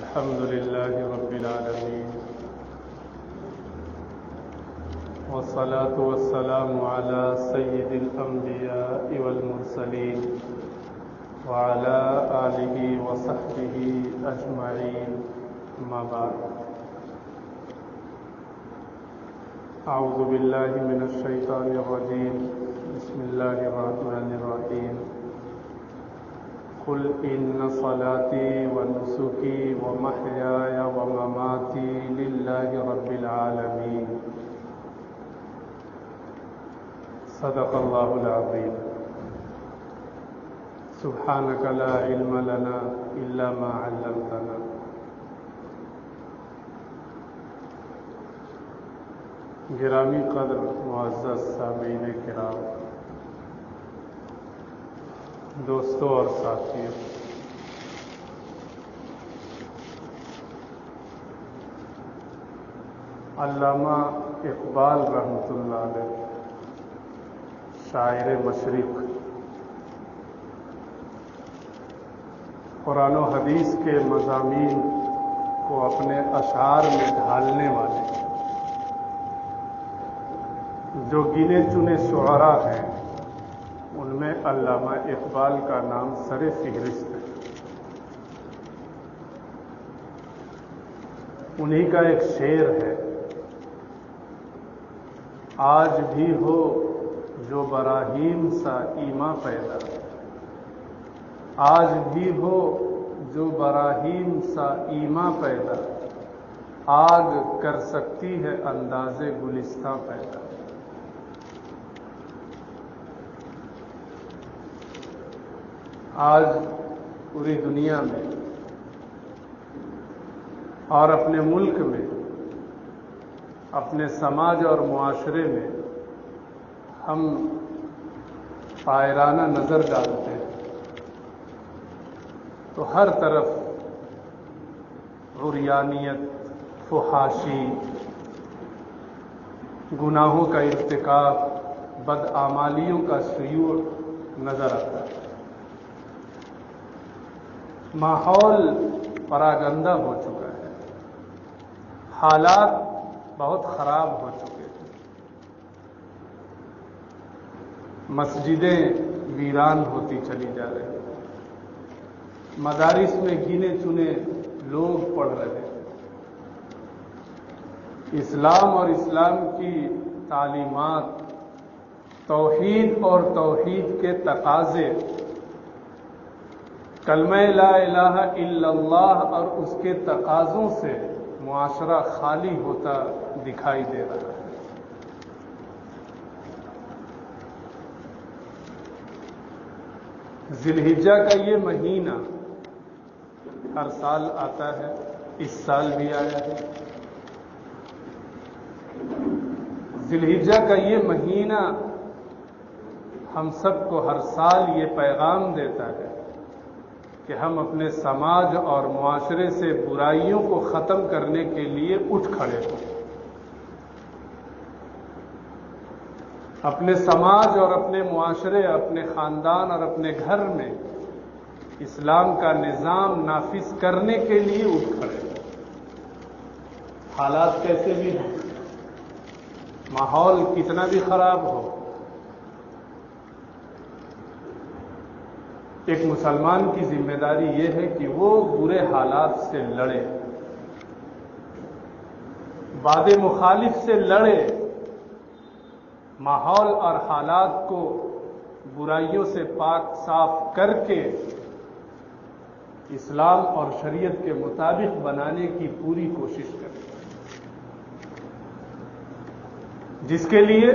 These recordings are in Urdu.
الحمد لله رب العالمين، والصلاة والسلام على سيد الأنبياء والمرسلين وعلى آله وصحبه أجمعين، أما بعد. أعوذ بالله من الشيطان الرجيم، بسم الله الرحمن الرحيم. قل إن صلاتي ونسكي ومحياي ومماتي لله رب العالمين. صدق الله العظيم. سبحانك لا علم لنا إلا ما علمتنا. گرامی قدر معزز سامعین کرام، دوستوں اور ساتھیوں، علامہ اقبال رحمۃ اللہ علیہ، شاعر مشرق، قرآن و حدیث کے مضامین کو اپنے اشعار میں ڈھالنے والے جو گنے چنے شعراء ہیں، ان میں علامہ اقبال کا نام سر فہرست ہے. انہی کا ایک شعر ہے: آج بھی ہو جو براہیم سا ایما پیدا، آج بھی ہو جو براہیم سا ایما پیدا، آگ کر سکتی ہے انداز گلستہ پیدا. آج پوری دنیا میں اور اپنے ملک میں، اپنے سماج اور معاشرے میں ہم شاعرانہ نظر ڈالتے ہیں تو ہر طرف عریانیت، فحاشی، گناہوں کا ارتکاب، بدعمالیوں کا شیوع نظر آتا ہے. ماحول پراگندہ ہو چکا ہے، حالات بہت خراب ہو چکے ہیں، مسجدیں ویران ہوتی چلی جا رہی ہیں، مدارس میں گنے چنے لوگ پڑھ رہے ہیں. اسلام اور اسلام کی تعلیمات، توحید اور توحید کے تقاضے، کلمہ لا الہ الا اللہ اور اس کے تقاضوں سے معاشرہ خالی ہوتا دکھائی دے رہا ہے. ذی الحجہ کا یہ مہینہ ہر سال آتا ہے، اس سال بھی آیا ہے. ذی الحجہ کا یہ مہینہ ہم سب کو ہر سال یہ پیغام دیتا ہے کہ ہم اپنے سماج اور معاشرے سے برائیوں کو ختم کرنے کے لیے اٹھ کھڑے ہوں. اپنے سماج اور اپنے معاشرے، اپنے خاندان اور اپنے گھر میں اسلام کا نظام نافذ کرنے کے لیے اٹھ کھڑے ہوں. حالات کیسے بھی ہوں، ماحول کتنا بھی خراب ہو، ایک مسلمان کی ذمہ داری یہ ہے کہ وہ برے حالات سے لڑے، باد مخالف سے لڑے، ماحول اور حالات کو برائیوں سے پاک صاف کر کے اسلام اور شریعت کے مطابق بنانے کی پوری کوشش کرے، جس کے لیے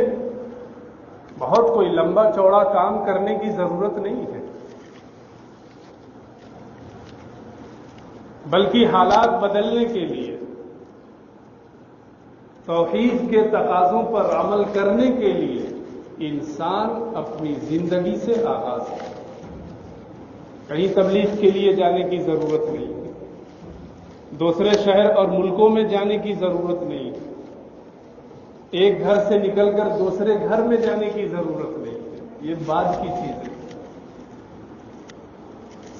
بہت کوئی لمبا چوڑا کام کرنے کی ضرورت نہیں ہے، بلکہ حالات بدلنے کے لیے، توحید کے تقاضوں پر عمل کرنے کے لیے انسان اپنی زندگی سے آغاز کرے. کہیں تبلیغ کے لیے جانے کی ضرورت نہیں ہے، دوسرے شہر اور ملکوں میں جانے کی ضرورت نہیں ہے، ایک گھر سے نکل کر دوسرے گھر میں جانے کی ضرورت نہیں ہے. یہ بعد کی چیز ہے.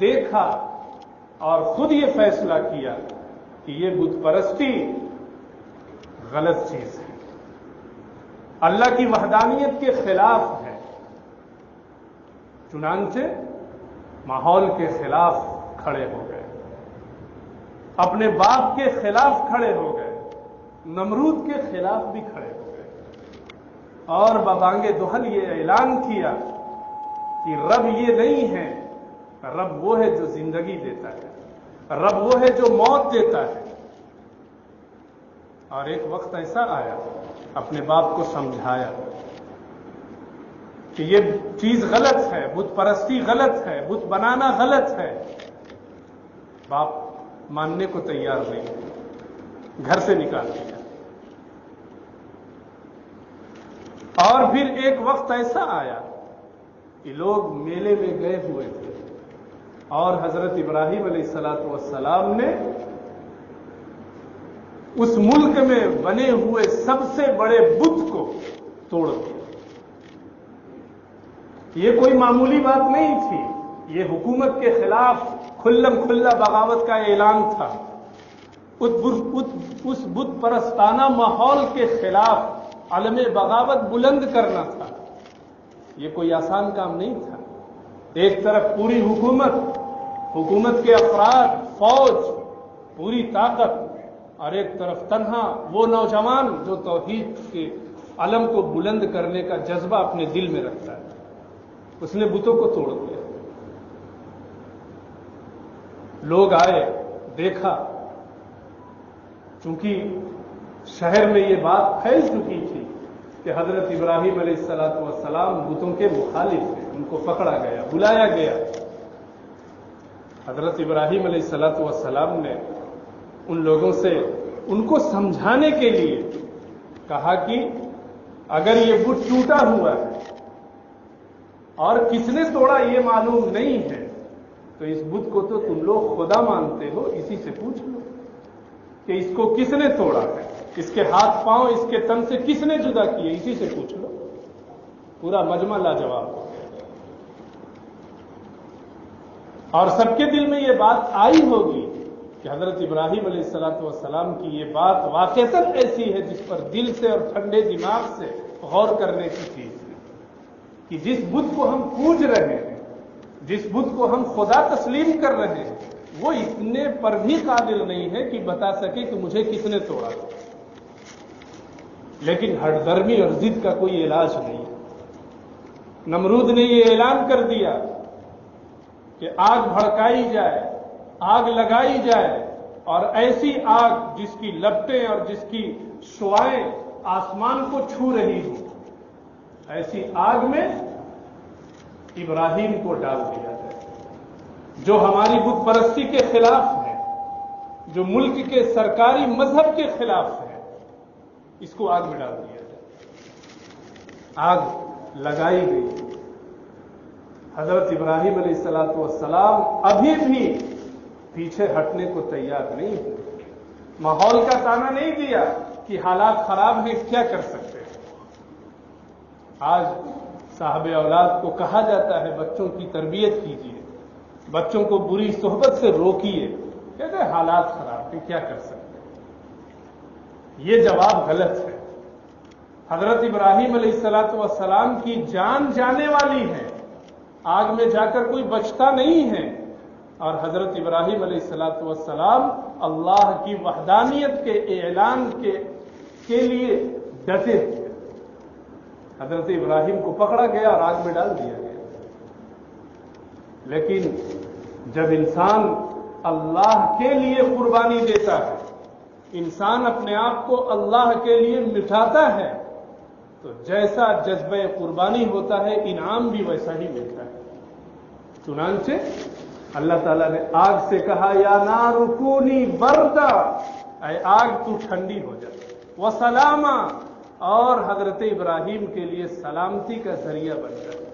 دیکھا اور خود یہ فیصلہ کیا کہ یہ بت پرستی غلط چیز ہے، اللہ کی وحدانیت کے خلاف ہے، چنانچہ ماحول کے خلاف کھڑے ہو گئے، اپنے باپ کے خلاف کھڑے ہو گئے، نمرود کے خلاف بھی کھڑے ہو گئے، اور ببانگ دہل یہ اعلان کیا کہ رب یہ نہیں ہے، رب وہ ہے جو زندگی دیتا ہے، رب وہ ہے جو موت دیتا ہے۔ اور ایک وقت ایسا آیا، اپنے باپ کو سمجھایا کہ یہ چیز غلط ہے، بت پرستی غلط ہے، بت بنانا غلط ہے۔ باپ ماننے کو تیار نہیں، گھر سے نکال دیا۔ اور پھر ایک وقت ایسا آیا کہ لوگ میلے میں گئے ہوئے تھے اور حضرت ابراہیم علیہ السلام نے اس ملک میں بنے ہوئے سب سے بڑے بت کو توڑ دیا۔ یہ کوئی معمولی بات نہیں تھی، یہ حکومت کے خلاف کھلم کھلا بغاوت کا اعلان تھا، اس بت پرستانہ ماحول کے خلاف علم بغاوت بلند کرنا تھا۔ یہ کوئی آسان کام نہیں تھا۔ ایک طرف پوری حکومت کے افراد، فوج، پوری طاقت، اور ایک طرف تنہا وہ نوجوان جو توحید کے علم کو بلند کرنے کا جذبہ اپنے دل میں رکھتا ہے۔ اس نے بتوں کو توڑ دیا۔ لوگ آئے، دیکھا، چونکہ شہر میں یہ بات پھیل چکی تھی کہ حضرت ابراہیم علیہ السلام بتوں کے مخالف ہیں، ان کو پکڑا گیا، بلایا گیا۔ حضرت ابراہیم علیہ السلام نے ان لوگوں سے ان کو سمجھانے کے لیے کہا کہ اگر یہ بت ٹوٹا ہوا ہے اور کس نے توڑا یہ معلوم نہیں ہے تو اس بت کو تو تم لوگ خدا مانتے ہو، اسی سے پوچھ لو کہ اس کو کس نے توڑا ہے، اس کے ہاتھ پاؤں اس کے تن سے کس نے جدا کیے، اسی سے پوچھ لو۔ پورا مجمع لاجواب ہو گیا، اور سب کے دل میں یہ بات آئی ہوگی کہ حضرت ابراہیم علیہ السلام کی یہ بات واقعتاً ایسی ہے جس پر دل سے اور ٹھنڈے دماغ سے غور کرنے کی چیز ہے کہ جس بت کو ہم پوج رہے ہیں، جس بت کو ہم خدا تسلیم کر رہے ہیں، وہ اتنے پر بھی قادر نہیں ہے کہ بتا سکے کہ مجھے کس نے توڑا۔ لیکن ہٹ درمی اور ضد کا کوئی علاج نہیں ہے۔ نمرود نے یہ اعلان کر دیا کہ آگ بھڑکائی جائے، آگ لگائی جائے، اور ایسی آگ جس کی لپٹیں اور جس کی شعاعیں آسمان کو چھو رہی ہوں، ایسی آگ میں ابراہیم کو ڈال دیا جائے، جو ہماری بت پرستی کے خلاف ہے، جو ملک کے سرکاری مذہب کے خلاف ہے، اس کو آگ میں ڈال دیا جائے۔ آگ لگائی گئی۔ حضرت ابراہیم علیہ السلام ابھی بھی پیچھے ہٹنے کو تیار نہیں ہے۔ ماحول کا تانا نہیں دیا کہ حالات خراب ہیں، کیا کر سکتے ہیں۔ آج صاحب اولاد کو کہا جاتا ہے بچوں کی تربیت کیجیے، بچوں کو بری صحبت سے روکیے، کہتے ہیں حالات خراب ہیں، کیا کر سکتے ہیں۔ یہ جواب غلط ہے۔ حضرت ابراہیم علیہ السلام کی جان جانے والی ہے، آگ میں جا کر کوئی بچتا نہیں ہے، اور حضرت ابراہیم علیہ السلام اللہ کی وحدانیت کے اعلان کے لیے ڈٹے ہوئے۔ حضرت ابراہیم کو پکڑا گیا اور آگ میں ڈال دیا گیا۔ لیکن جب انسان اللہ کے لیے قربانی دیتا ہے، انسان اپنے آپ کو اللہ کے لیے مٹاتا ہے، تو جیسا جذبہ قربانی ہوتا ہے انعام بھی ویسا ہی ملتا ہے۔ چنانچہ اللہ تعالیٰ نے آگ سے کہا یا نار کونی بردا، اے آگ تو ٹھنڈی ہو جا، وسلاما، اور حضرت ابراہیم کے لیے سلامتی کا ذریعہ بن جائے۔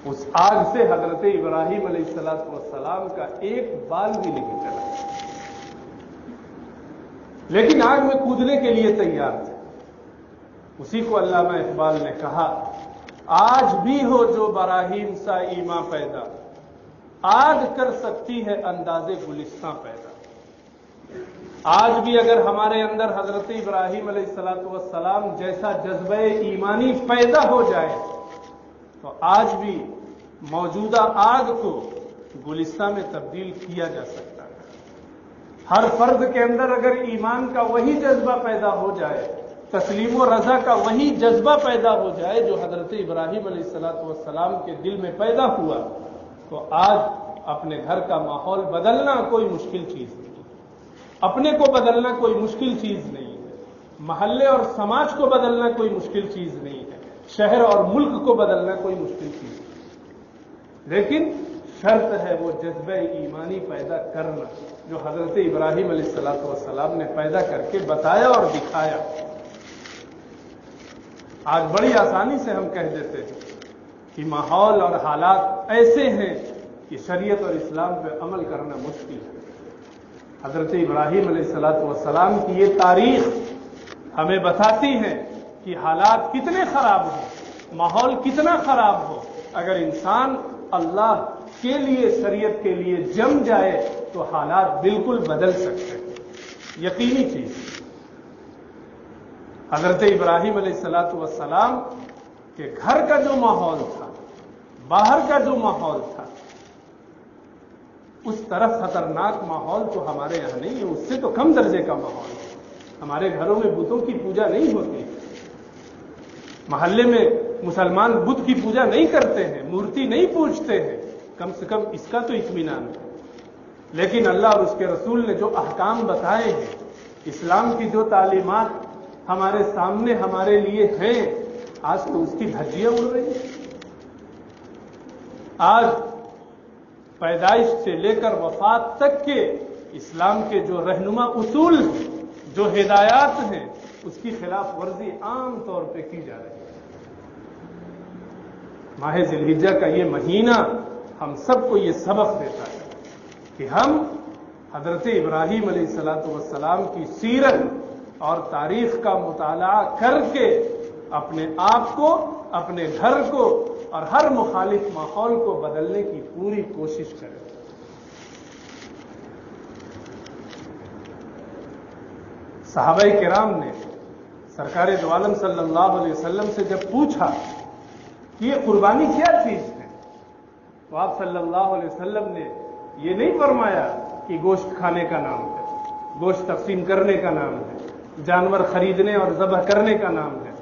اس آگ سے حضرت ابراہیم علیہ السلام کا ایک بال بھی نہیں چلا، لیکن آگ میں کودنے کے لیے تیار تھے۔ اسی کو علامہ اقبال نے کہا آج بھی ہو جو براہیم سا ایما پیدا، آگ کر سکتی ہے انداز گلستاں پیدا۔ آج بھی اگر ہمارے اندر حضرت ابراہیم علیہ الصلوۃ والسلام جیسا جذبہ ایمانی پیدا ہو جائے تو آج بھی موجودہ آگ کو گلستاں میں تبدیل کیا جا سکتا ہے۔ ہر فرد کے اندر اگر ایمان کا وہی جذبہ پیدا ہو جائے، تسلیم و رضا کا وہی جذبہ پیدا ہو جائے جو حضرت ابراہیم علیہ الصلوۃ والسلام کے دل میں پیدا ہوا، تو آج اپنے گھر کا ماحول بدلنا کوئی مشکل چیز نہیں، اپنے کو بدلنا کوئی مشکل چیز نہیں ہے، محلے اور سماج کو بدلنا کوئی مشکل چیز نہیں ہے، شہر اور ملک کو بدلنا کوئی مشکل چیز نہیں، لیکن شرط ہے وہ جذبہ ایمانی پیدا کرنا جو حضرت ابراہیم علیہ الصلوۃ والسلام نے پیدا کر کے بتایا اور دکھایا۔ آج بڑی آسانی سے ہم کہہ دیتے ہیں کہ ماحول اور حالات ایسے ہیں کہ شریعت اور اسلام پہ عمل کرنا مشکل ہے۔ حضرت ابراہیم علیہ الصلوۃ والسلام کی یہ تاریخ ہمیں بتاتی ہے کہ حالات کتنے خراب ہوں، ماحول کتنا خراب ہو، اگر انسان اللہ کے لیے، شریعت کے لیے جم جائے تو حالات بالکل بدل سکتے ہیں، یقینی چیز۔ حضرت ابراہیم علیہ الصلوۃ والسلام کے گھر کا جو ماحول تھا، باہر کا جو ماحول تھا، اس طرح خطرناک ماحول تو ہمارے یہاں نہیں ہے، اس سے تو کم درجے کا ماحول ہے۔ ہمارے گھروں میں بتوں کی پوجا نہیں ہوتی، محلے میں مسلمان بت کی پوجا نہیں کرتے ہیں، مورتی نہیں پوجتے ہیں، کم سے کم اس کا تو اطمینان ہے۔ لیکن اللہ اور اس کے رسول نے جو احکام بتائے ہیں، اسلام کی جو تعلیمات ہمارے سامنے ہمارے لیے ہیں، آج تو اس کی دھجیاں اڑ رہی ہیں۔ آج پیدائش سے لے کر وفات تک کے اسلام کے جو رہنما اصول ہیں، جو ہدایات ہیں، اس کی خلاف ورزی عام طور پہ کی جا رہی ہے۔ ماہ ذی الحجہ کا یہ مہینہ ہم سب کو یہ سبق دیتا ہے کہ ہم حضرت ابراہیم علیہ الصلوۃ والسلام کی سیرت اور تاریخ کا مطالعہ کر کے اپنے آپ کو، اپنے گھر کو اور ہر مخالف ماحول کو بدلنے کی پوری کوشش کریں۔ صحابہ کرام نے سرکار دو عالم صلی اللہ علیہ وسلم سے جب پوچھا کہ یہ قربانی کیا چیز ہے، تو آپ صلی اللہ علیہ وسلم نے یہ نہیں فرمایا کہ گوشت کھانے کا نام ہے، گوشت تقسیم کرنے کا نام ہے، جانور خریدنے اور ذبح کرنے کا نام ہے۔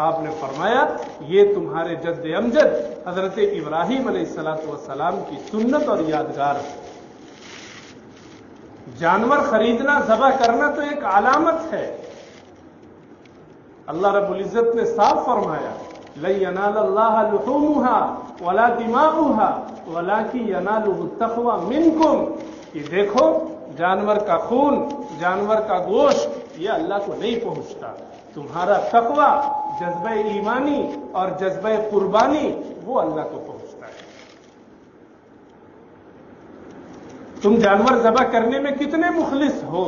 آپ نے فرمایا یہ تمہارے جد امجد حضرت ابراہیم علیہ الصلوۃ والسلام کی سنت اور یادگار ہے۔ جانور خریدنا، ذبح کرنا تو ایک علامت ہے۔ اللہ رب العزت نے صاف فرمایا لن ینال اللہ لحومها ولا دماؤها ولکن ینالہ التقوی منکم، کہ دیکھو جانور کا خون، جانور کا گوشت یہ اللہ کو نہیں پہنچتا، تمہارا تقوی، جذبہ ایمانی اور جذبہ قربانی وہ اللہ کو پہنچتا ہے۔ تم جانور ذبح کرنے میں کتنے مخلص ہو،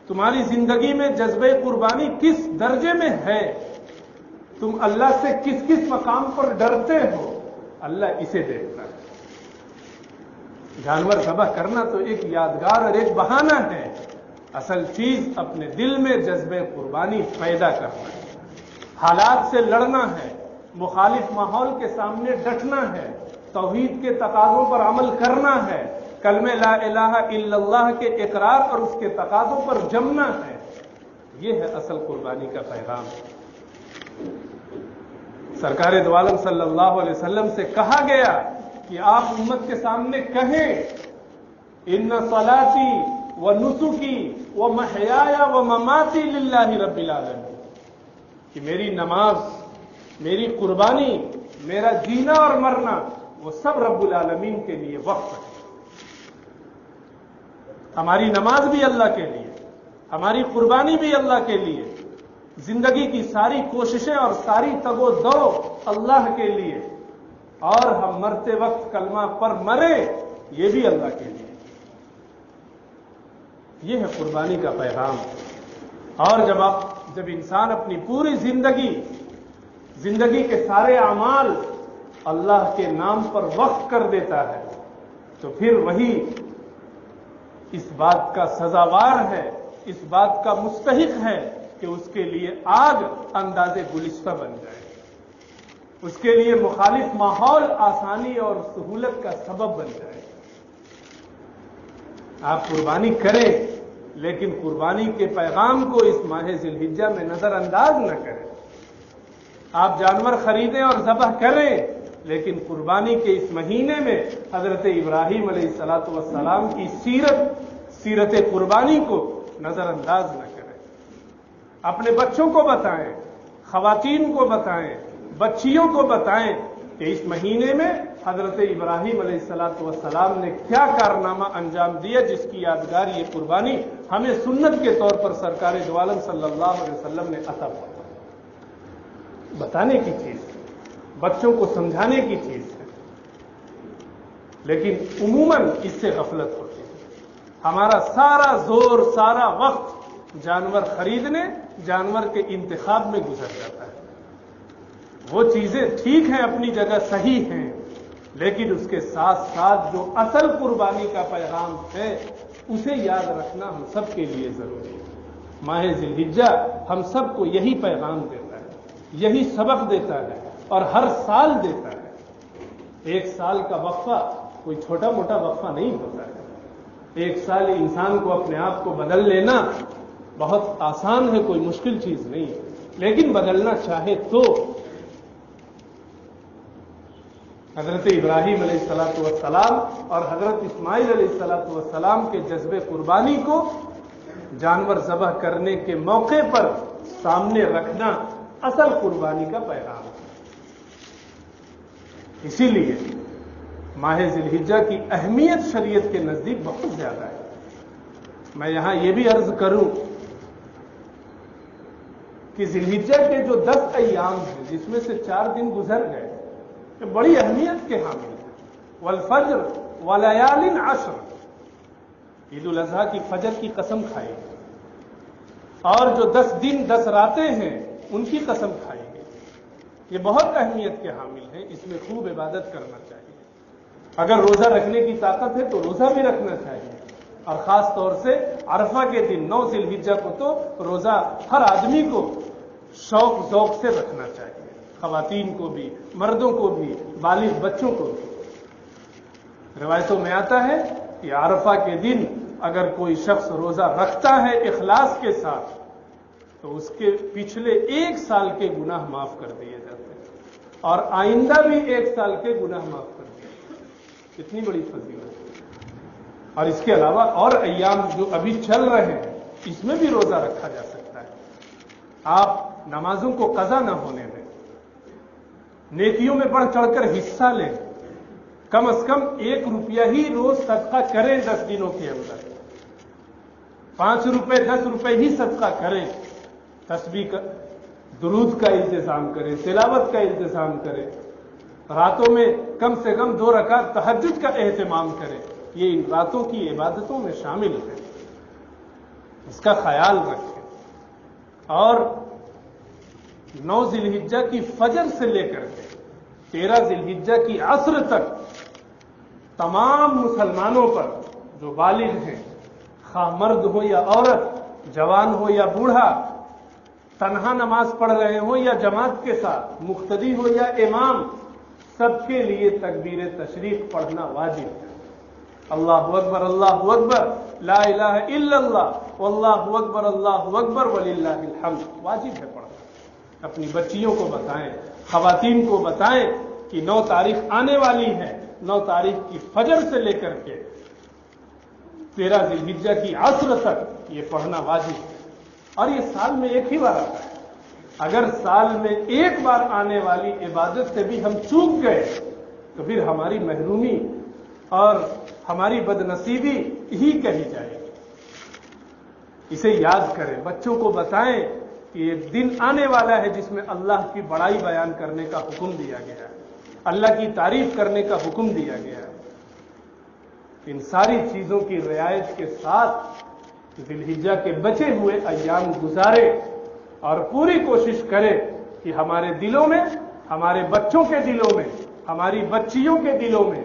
تمہاری زندگی میں جذبہ قربانی کس درجے میں ہے، تم اللہ سے کس کس مقام پر ڈرتے ہو، اللہ اسے دیکھتا ہے۔ جانور ذبح کرنا تو ایک یادگار اور ایک بہانہ ہے، اصل چیز اپنے دل میں جذبہ قربانی پیدا کرنا ہے، حالات سے لڑنا ہے، مخالف ماحول کے سامنے ڈٹنا ہے، توحید کے تقاضوں پر عمل کرنا ہے، کلمہ لا الہ الا اللہ کے اقرار اور اس کے تقاضوں پر جمنا ہے۔ یہ ہے اصل قربانی کا پیغام۔ سرکار دو عالم صلی اللہ علیہ وسلم سے کہا گیا کہ آپ امت کے سامنے کہیں ان صلاتی و نسکی و محیای و مماتی للہ رب العالمین، کہ میری نماز، میری قربانی، میرا جینا اور مرنا وہ سب رب العالمین کے لیے وقف ہے۔ ہماری نماز بھی اللہ کے لیے، ہماری قربانی بھی اللہ کے لیے، زندگی کی ساری کوششیں اور ساری تگ و دو اللہ کے لیے، اور ہم مرتے وقت کلمہ پر مرے یہ بھی اللہ کے لیے۔ یہ ہے قربانی کا پیغام۔ اور جب انسان اپنی پوری زندگی کے سارے اعمال اللہ کے نام پر وقف کر دیتا ہے، تو پھر وہی اس بات کا سزاوار ہے، اس بات کا مستحق ہے کہ اس کے لیے آگ انداز گلستہ بن جائے، اس کے لیے مخالف ماحول آسانی اور سہولت کا سبب بن جائے۔ آپ قربانی کریں، لیکن قربانی کے پیغام کو اس ماہ ذی الحجہ میں نظر انداز نہ کریں۔ آپ جانور خریدیں اور ذبح کریں، لیکن قربانی کے اس مہینے میں حضرت ابراہیم علیہ السلام کی سیرت قربانی کو نظر انداز نہ کریں۔ اپنے بچوں کو بتائیں، خواتین کو بتائیں، بچیوں کو بتائیں کہ اس مہینے میں حضرت ابراہیم علیہ السلام نے کیا کارنامہ انجام دیا، جس کی یادگار یہ قربانی ہمیں سنت کے طور پر سرکار دو عالم صلی اللہ علیہ وسلم نے عطا فرمائی۔ بتانے کی چیز ہے، بچوں کو سمجھانے کی چیز ہے، لیکن عموماً اس سے غفلت ہوتی ہے۔ ہمارا سارا زور، سارا وقت جانور خریدنے، جانور کے انتخاب میں گزر جاتا ہے۔ وہ چیزیں ٹھیک ہیں، اپنی جگہ صحیح ہیں، لیکن اس کے ساتھ ساتھ جو اصل قربانی کا پیغام ہے اسے یاد رکھنا ہم سب کے لیے ضروری ہے۔ ماہ ذی الحجہ ہم سب کو یہی پیغام دیتا ہے، یہی سبق دیتا ہے، اور ہر سال دیتا ہے۔ ایک سال کا وقفہ کوئی چھوٹا موٹا وقفہ نہیں ہوتا ہے۔ ایک سال انسان کو اپنے آپ کو بدل لینا بہت آسان ہے، کوئی مشکل چیز نہیں ہے، لیکن بدلنا چاہے تو حضرت ابراہیم علیہ السلام اور حضرت اسماعیل علیہ السلام کے جذبے قربانی کو جانور ذبح کرنے کے موقع پر سامنے رکھنا اصل قربانی کا پیغام ہے۔ اسی لیے ماہ ذی الحجہ کی اہمیت شریعت کے نزدیک بہت زیادہ ہے۔ میں یہاں یہ بھی عرض کروں کہ ذی الحجہ کے جو 10 ایام ہیں، جس میں سے 4 دن گزر گئے، بڑی اہمیت کے حامل ہیں۔ والفجر ولیال عشر، عید الاضحیٰ کی فجر کی قسم کھائی گئی، اور جو 10 دن 10 راتیں ہیں ان کی قسم کھائی گئی۔ یہ بہت اہمیت کے حامل ہیں، اس میں خوب عبادت کرنا چاہیے۔ اگر روزہ رکھنے کی طاقت ہے تو روزہ بھی رکھنا چاہیے، اور خاص طور سے عرفہ کے دن 9 ذی الحجہ کو تو روزہ ہر آدمی کو شوق ذوق سے رکھنا چاہیے، خواتین کو بھی، مردوں کو بھی، بالغ بچوں کو بھی۔ روایتوں میں آتا ہے کہ عرفہ کے دن اگر کوئی شخص روزہ رکھتا ہے اخلاص کے ساتھ تو اس کے پچھلے 1 سال کے گناہ معاف کر دیے جاتے ہیں، اور آئندہ بھی 1 سال کے گناہ معاف کر دیے جاتے ہیں۔ کتنی بڑی فضیلت ہے۔ اور اس کے علاوہ اور ایام جو ابھی چل رہے ہیں اس میں بھی روزہ رکھا جا سکتا ہے۔ آپ نمازوں کو قضا نہ ہونے دیں، نیکیوں میں بڑھ چڑھ کر حصہ لیں، کم از کم 1 روپیہ ہی روز صدقہ کریں 10 دنوں کے اندر، 5 روپے 10 روپے ہی صدقہ کریں، تسبیح کا درود کا انتظام کریں، تلاوت کا انتظام کریں، راتوں میں کم سے کم 2 رکعت تہجد کا اہتمام کریں۔ یہ ان راتوں کی عبادتوں میں شامل ہے، اس کا خیال رکھیں۔ اور 9 ذی الحجہ کی فجر سے لے کر کے 13 ذی الحجہ کی عصر تک تمام مسلمانوں پر جو بالغ ہیں، خواہ مرد ہو یا عورت، جوان ہو یا بوڑھا، تنہا نماز پڑھ رہے ہوں یا جماعت کے ساتھ، مقتدی ہو یا امام، سب کے لیے تکبیر تشریق پڑھنا واجب ہے۔ اللہ اکبر اللہ اکبر، لا الہ الا اللہ، واللہ اکبر اللہ اکبر وللہ الحمد، واجب ہے پڑھنا۔ اپنی بچیوں کو بتائیں، خواتین کو بتائیں کہ 9 تاریخ آنے والی ہے، 9 تاریخ کی فجر سے لے کر کے 13 ذی الحجہ کی عصر تک یہ پڑھنا واجب ہے۔ اور یہ سال میں ایک ہی بار آتا ہے۔ اگر سال میں ایک بار آنے والی عبادت سے بھی ہم چوک گئے تو پھر ہماری محرومی اور ہماری بد نصیبی ہی کہی جائے گی۔ اسے یاد کریں، بچوں کو بتائیں کہ یہ دن آنے والا ہے جس میں اللہ کی بڑائی بیان کرنے کا حکم دیا گیا ہے، اللہ کی تعریف کرنے کا حکم دیا گیا ہے۔ ان ساری چیزوں کی رعایت کے ساتھ ذی الحجہ کے بچے ہوئے ایام گزارے، اور پوری کوشش کرے کہ ہمارے دلوں میں، ہمارے بچوں کے دلوں میں، ہماری بچیوں کے دلوں میں